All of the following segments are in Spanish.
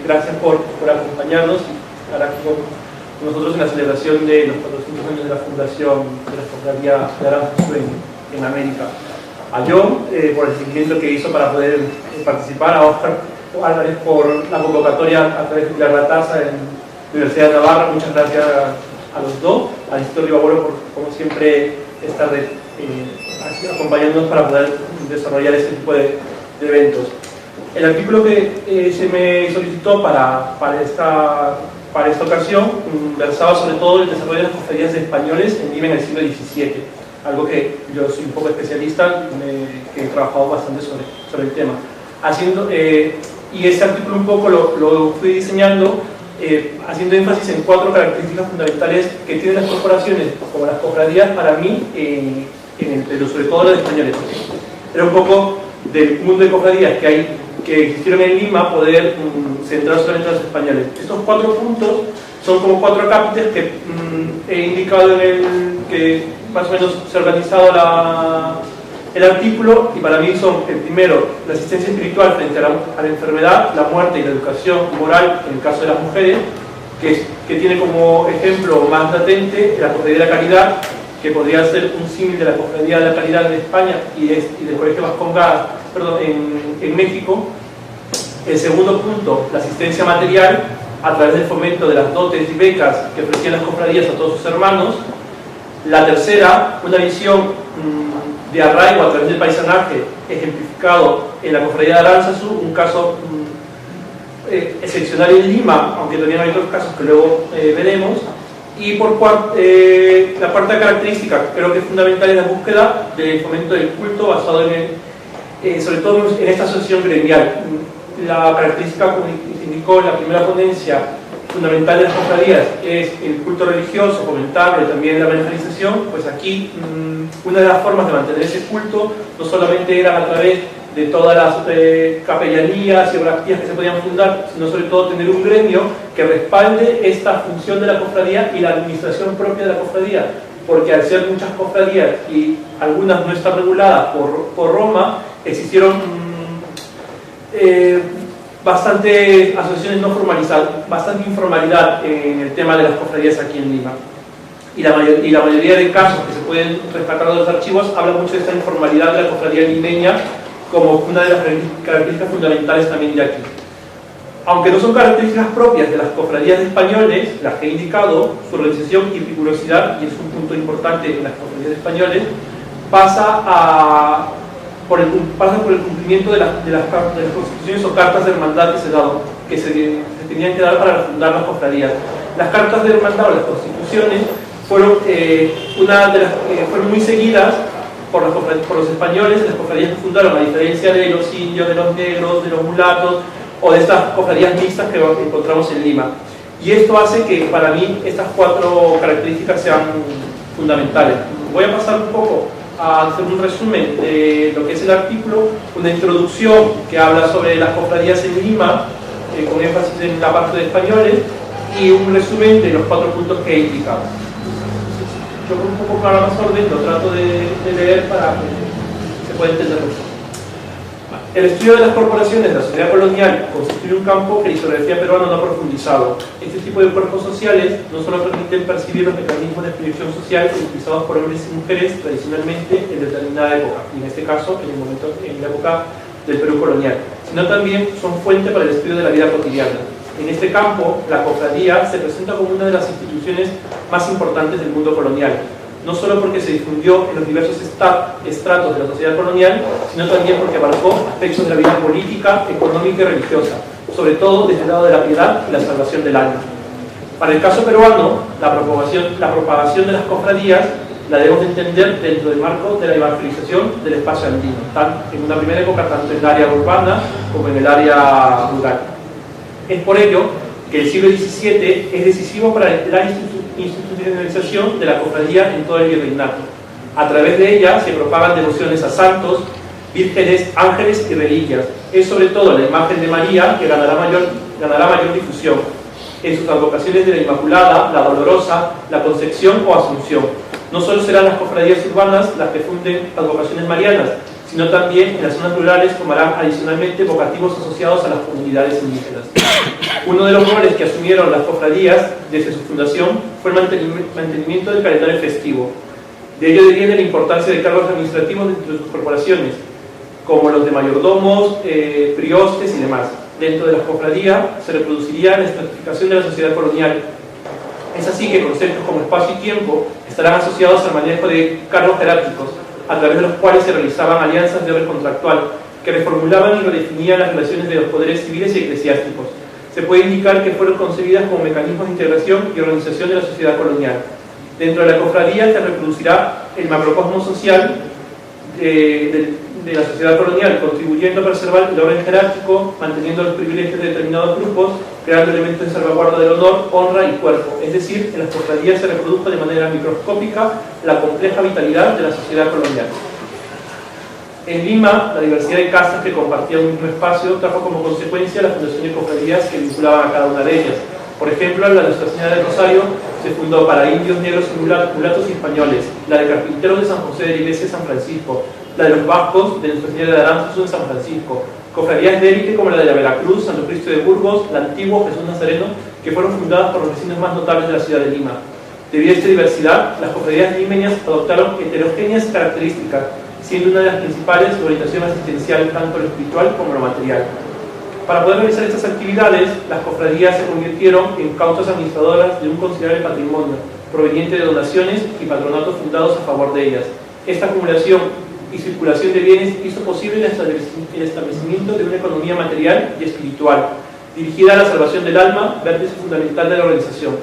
gracias por acompañarnos y estar aquí con nosotros en la celebración de los 400 años de la fundación de la Cofradía de Aranzazu en América. A John por el seguimiento que hizo para poder participar, a Óscar Álvarez por la convocatoria a través de Pilar Latasa en la Universidad de Navarra, muchas gracias a los dos, a Instituto Ribagüero por, como siempre, estar acompañándonos para poder desarrollar este tipo de eventos. El artículo que se me solicitó para esta ocasión versaba sobre todo el desarrollo de las cofradías de españoles en Lima en el siglo XVII, algo que yo soy un poco especialista, que he trabajado bastante sobre el tema. Y este artículo un poco lo fui diseñando haciendo énfasis en 4 características fundamentales que tienen las corporaciones, como las cofradías, para mí, sobre todo los españoles. Era un poco del mundo de cofradías que existieron en Lima, poder centrar solamente a los españoles. Estos 4 puntos son como 4 acápites que he indicado que más o menos se ha organizado el artículo, y para mí son: el primero, la asistencia espiritual frente a la enfermedad, la muerte y la educación moral en el caso de las mujeres, que tiene como ejemplo más latente la Cofradía de la Caridad, que podría ser un símil de la Cofradía de la Caridad de España y del Colegio Vascongadas, en México. El segundo punto, la asistencia material a través del fomento de las dotes y becas que ofrecían las cofradías a todos sus hermanos. La tercera, una visión de arraigo a través del paisanaje, ejemplificado en la Cofradía de Aranzazu, un caso excepcional en Lima, aunque también hay otros casos que luego veremos. Y la cuarta característica, creo que es fundamental, es la búsqueda del fomento del culto basado sobre todo en esta asociación gremial. La característica, como indicó en la primera ponencia, fundamental de las cofradías es el culto religioso, fomentarlo, y también la evangelización. Pues aquí una de las formas de mantener ese culto no solamente era a través de todas las capellanías y obrajías que se podían fundar, sino sobre todo tener un gremio que respalde esta función de la cofradía y la administración propia de la cofradía, porque al ser muchas cofradías y algunas no están reguladas por Roma, existieron bastante asociaciones no formalizadas, bastante informalidad en el tema de las cofradías aquí en Lima. Y la mayoría de casos que se pueden rescatar de los archivos habla mucho de esta informalidad de la cofradía limeña como una de las características fundamentales también de aquí. Aunque no son características propias de las cofradías de españoles, las que he indicado, su organización y rigurosidad, y es un punto importante en las cofradías de españoles, pasa por el cumplimiento de las constituciones o cartas de hermandad que se tenían que dar para fundar las cofradías. Las cartas de hermandad o las constituciones fueron fueron muy seguidas por los españoles, las cofradías que fundaron, a diferencia de los indios, de los negros, de los mulatos o de estas cofradías mixtas que encontramos en Lima. Y esto hace que para mí estas 4 características sean fundamentales. Voy a pasar un poco a hacer un resumen de lo que es el artículo, una introducción que habla sobre las cofradías en Lima, con énfasis en la parte de españoles, y un resumen de los 4 puntos que he indicado. Yo con un poco para más orden lo trato de leer para que se pueda entender mejor. El estudio de las corporaciones de la sociedad colonial constituye un campo que la historiografía peruana no ha profundizado. Este tipo de cuerpos sociales no solo permiten percibir los mecanismos de proyección social utilizados por hombres y mujeres tradicionalmente en determinada época, y en este caso en la época del Perú colonial, sino también son fuente para el estudio de la vida cotidiana. En este campo, la cofradía se presenta como una de las instituciones más importantes del mundo colonial, no solo porque se difundió en los diversos estratos de la sociedad colonial, sino también porque abarcó aspectos de la vida política, económica y religiosa, sobre todo desde el lado de la piedad y la salvación del alma. Para el caso peruano, la propagación de las cofradías la debemos entender dentro del marco de la evangelización del espacio andino, en una primera época tanto en el área urbana como en el área rural. Es por ello que el siglo XVII es decisivo para la institucionalización de la cofradía en todo el virreinato. A través de ella se propagan devociones a santos, vírgenes, ángeles y reliquias. Es sobre todo la imagen de María que ganará mayor difusión, en sus advocaciones de la Inmaculada, la Dolorosa, la Concepción o Asunción. No solo serán las cofradías urbanas las que funden advocaciones marianas, sino también en las zonas rurales tomarán adicionalmente vocativos asociados a las comunidades indígenas. Uno de los roles que asumieron las cofradías desde su fundación fue el mantenimiento del calendario festivo. De ello deviene la importancia de cargos administrativos dentro de sus corporaciones, como los de mayordomos, priostes y demás. Dentro de las cofradías se reproduciría la estratificación de la sociedad colonial. Es así que conceptos como espacio y tiempo estarán asociados al manejo de cargos jerárquicos, a través de los cuales se realizaban alianzas de orden contractual, que reformulaban y redefinían las relaciones de los poderes civiles y eclesiásticos. Se puede indicar que fueron concebidas como mecanismos de integración y organización de la sociedad colonial. Dentro de la cofradía se reproducirá el macrocosmos social de la sociedad colonial, contribuyendo a preservar el orden jerárquico, manteniendo los privilegios de determinados grupos, creando elementos de salvaguarda del honor, honra y cuerpo. Es decir, en las cofradías se reprodujo de manera microscópica la compleja vitalidad de la sociedad colonial. En Lima, la diversidad de casas que compartían un mismo espacio trajo como consecuencia la fundación de cofradías que vinculaban a cada una de ellas. Por ejemplo, la de Nuestra Señora del Rosario se fundó para indios, negros, mulatos y españoles, la de carpinteros de San José de la Iglesia de San Francisco, la de los vascos de Nuestra Señora de Aranzazu en San Francisco, cofradías de élite como la de la Veracruz, Santo Cristo de Burgos, la Antiguo, Jesús Nazareno, que fueron fundadas por los vecinos más notables de la ciudad de Lima. Debido a esta diversidad, las cofradías limeñas adoptaron heterogéneas características, siendo una de las principales su orientación asistencial tanto lo espiritual como lo material. Para poder realizar estas actividades, las cofradías se convirtieron en causas administradoras de un considerable patrimonio, proveniente de donaciones y patronatos fundados a favor de ellas. Esta acumulación y circulación de bienes hizo posible el establecimiento de una economía material y espiritual, dirigida a la salvación del alma, vértice fundamental de la organización.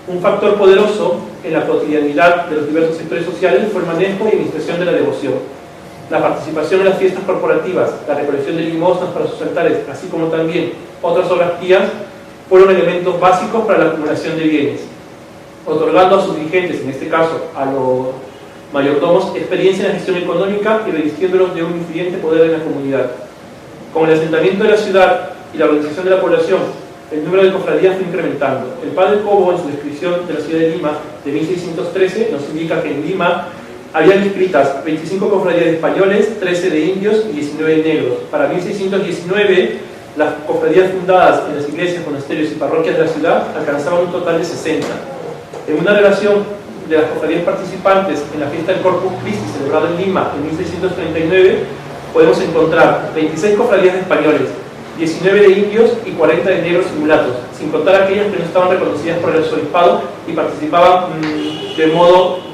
Un factor poderoso en la cotidianidad de los diversos sectores sociales fue el manejo y administración de la devoción. La participación en las fiestas corporativas, la recolección de limosnas para sus altares, así como también otras obras pías, fueron elementos básicos para la acumulación de bienes, otorgando a sus dirigentes, en este caso a los mayordomos, experiencia en la gestión económica y revestiéndolos de un influyente poder en la comunidad. Con el asentamiento de la ciudad y la organización de la población, el número de cofradías fue incrementando. El padre Cobo, en su descripción de la ciudad de Lima de 1613, nos indica que en Lima habían inscritas 25 cofradías de españoles, 13 de indios y 19 de negros. Para 1619, las cofradías fundadas en las iglesias, monasterios y parroquias de la ciudad alcanzaban un total de 60. En una relación de las cofradías participantes en la fiesta del Corpus Christi celebrada en Lima en 1639, podemos encontrar 26 cofradías de españoles, 19 de indios y 40 de negros y mulatos, sin contar aquellas que no estaban reconocidas por el arzobispado y participaban de modo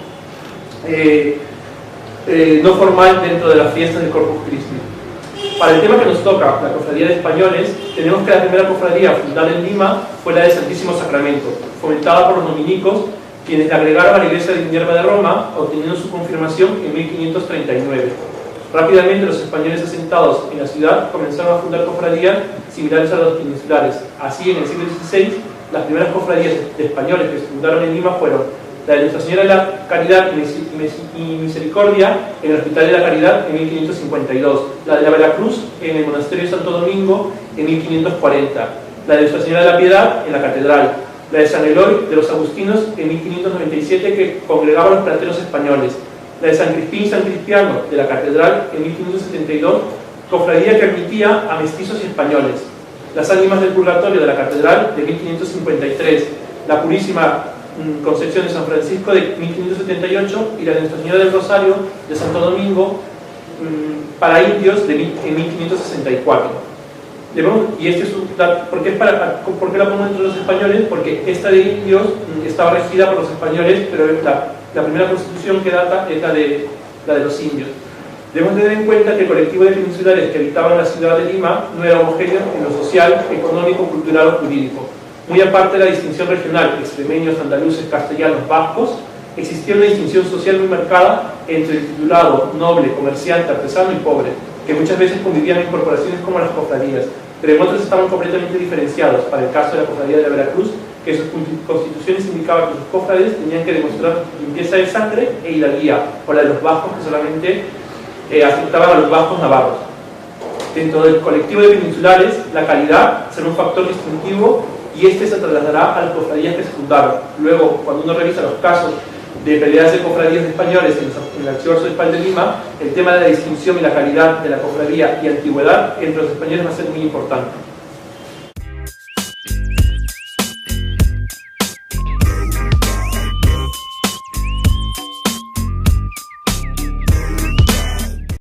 no formal dentro de las fiestas del Corpus Christi. Para el tema que nos toca, la cofradía de españoles, tenemos que la primera cofradía fundada en Lima fue la del Santísimo Sacramento, fomentada por los dominicos, quienes le agregaron a la iglesia de Minerva de Roma, obteniendo su confirmación en 1539. Rápidamente los españoles asentados en la ciudad comenzaron a fundar cofradías similares a los peninsulares. Así, en el siglo XVI, las primeras cofradías de españoles que se fundaron en Lima fueron la de Nuestra Señora de la Caridad y Misericordia en el Hospital de la Caridad en 1552, la de la Veracruz en el Monasterio de Santo Domingo en 1540, la de Nuestra Señora de la Piedad en la Catedral, la de San Eloy de los Agustinos en 1597 que congregaba a los plateros españoles, la de San Crispín y San Cristiano de la Catedral en 1572, cofradía que admitía a mestizos y españoles, las Ánimas del Purgatorio de la Catedral de 1553, la Purísima Concepción de San Francisco de 1578 y la de Nuestra Señora del Rosario de Santo Domingo para indios en 1564. Y este es ¿por qué la pongo entre los españoles? Porque esta de indios estaba regida por los españoles, pero la primera constitución que data es la de los indios. Debemos tener en cuenta que el colectivo de peninsulares que habitaban la ciudad de Lima no era homogéneo en lo social, económico, cultural o jurídico. Muy aparte de la distinción regional, extremeños, andaluces, castellanos, vascos, existía una distinción social muy marcada entre el titulado, noble, comerciante, artesano y pobre, que muchas veces convivían en corporaciones como las cofradías, pero en otras estaban completamente diferenciados. Para el caso de la cofradía de la Veracruz, que sus constituciones indicaban que sus cofrades tenían que demostrar limpieza de sangre e hidalguía, o la de los vascos, que solamente aceptaban a los vascos navarros. Dentro del colectivo de peninsulares, la calidad será un factor distintivo y este se trasladará a las cofradías que se fundaron. Luego, cuando uno revisa los casos de peleas de cofradías de españoles en el Archivo Arzobispal de Lima, el tema de la distinción y la calidad de la cofradía y antigüedad entre los españoles va a ser muy importante.